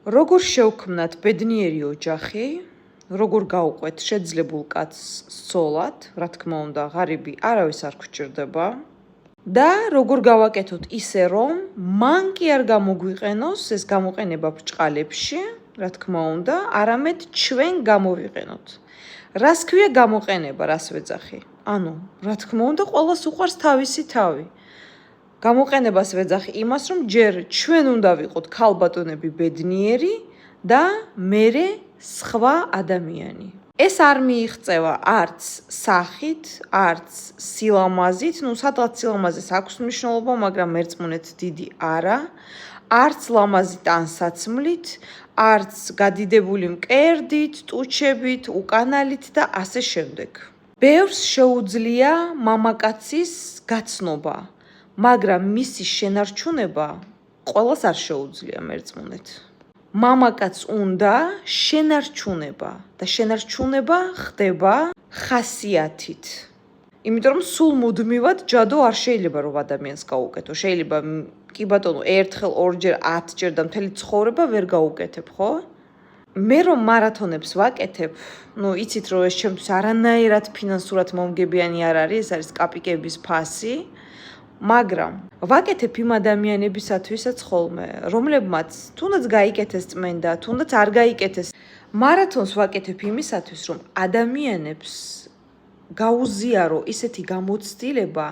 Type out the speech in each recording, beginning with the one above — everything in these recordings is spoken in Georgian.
როგორ შევქმნათ ბედნიერი ოჯახი, როგორ გავყვეთ შეძლებულ კაცს სცოლად, რა თქმა უნდა, ღარიბი არავის არ გვჭირდება და როგორ გავაკეთოთ ისე, რომ მან კი არ გამოგვიყენოს ეს გამოყენება ბრჭყალებში, რა თქმა უნდა, არამედ ჩვენ გამოვიყენოთ. რას ქვია გამოყენება, რას ვეძახი? ანუ, რა თქმა უნდა, ყველას უყვარს თავისი თავი. გამოყენებას ვეძახი იმას, რომ ჯერ ჩვენ უნდა ვიყოთ ქალბატონები ბედნიერი და მერე სხვა ადამიანი. ეს არ მიიღწევა არც სახით, არც სილამაზით, სადღაც სილამაზეს აქვს მნიშვნელობა, მაგრამ მერწმუნეთ დიდი არა, არც ლამაზით ან საცმლით, არც გადიდებული მკერდით, ტუჩებით, უკანალით და ასე შემდეგ. ბევრს შეუძლია მამაკაცის გაცნობა, მაგრამ მისი შენარჩუნება ყველას არ შეუძლია მერწმუნეთ. მამაკაც უნდა შენარჩუნება და შენარჩუნება ხდება ხასიათით. იმიტომ რომ სულ მუდმივად ჯადო არ შეიძლება რომ ადამიანს გაუკეთო. შეიძლება კი ბატონო, ერთხელ, ორჯერ, 10ჯერ და მთელი ცხოვრება ვერ გაუკეთებ, ხო? მე რომ მარათონებს ვაკეთებ, იცით რომ ეს ჩემთვის არანაირად ფინანსურად მომგებიანი არ არის, ეს არის კაპიკების ფასი. მაგრამ ვაკეთებ იმ ადამიანებისათვისაც ხოლმე, რომლებმაც თუნდაც გაიკეთეს წმენდა, თუნდაც არ გაიკეთეს. მარათონს ვაკეთებ იმისათვის, რომ ადამიანებს გაუზიარო ისეთი გამოცდილება,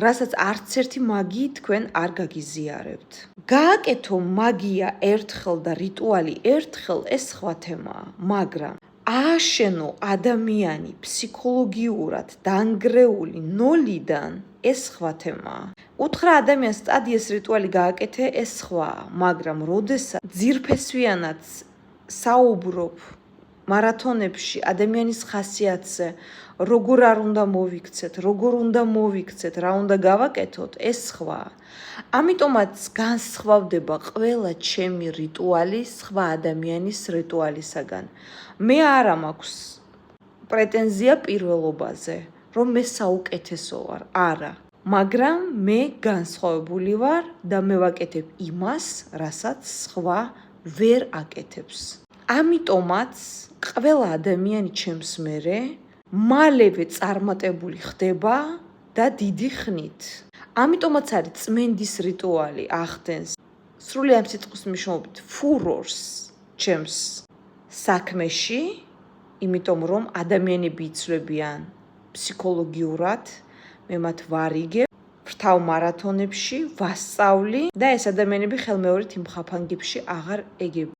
რასაც არც ერთი მაგიით თქვენ არ გაგიზიარებთ. გააკეთო მაგია ერთხელ და რიტუალი ერთხელ, ეს სხვა თემაა, მაგრამ ააშენო ადამიანი ფსიქოლოგიურად დანგრეული ნოლიდან, ეს სხვა თემაა. უთხრა ადამიანს წადი ეს რიტუალი გააკეთე, ეს სხვაა, მაგრამ როდესაც ძირფესვიანად საუბრობ მარათონებში ადამიანის ხასიათზე, როგორ არ უნდა მოვიქცეთ, როგორ უნდა მოვიქცეთ, რა უნდა გავაკეთოთ, ეს სხვაა. ამიტომაც განსხვავდება ყველა ჩემი რიტუალი სხვა ადამიანის რიტუალისაგან. მე არა მაქვს პრეტენზია პირველობაზე, რომ მე საუკეთესო ვარ, არა. მაგრამ მე განსხვავებული ვარ და მე ვაკეთებ იმას, რასაც სხვა ვერ აკეთებს. ამიტომაც ყველა ადამიანი ჩემს მერე მალევე წარმატებული ხდება და დიდი ხნით. ამიტომაც არის წმენდის რიტუალი ახდენს სრული ამ სიტყვის მნიშვნელობით ფურორს ჩემს საქმეში, იმიტომ რომ ადამიანები იცვლებიან ფსიქოლოგიურად, მე მათ ვარიგებ, ვრთავ მარათონებში, ვასწავლი და ეს ადამიანები ხელმეორედ იმ ხაფანგებში აღარ ეგებიან.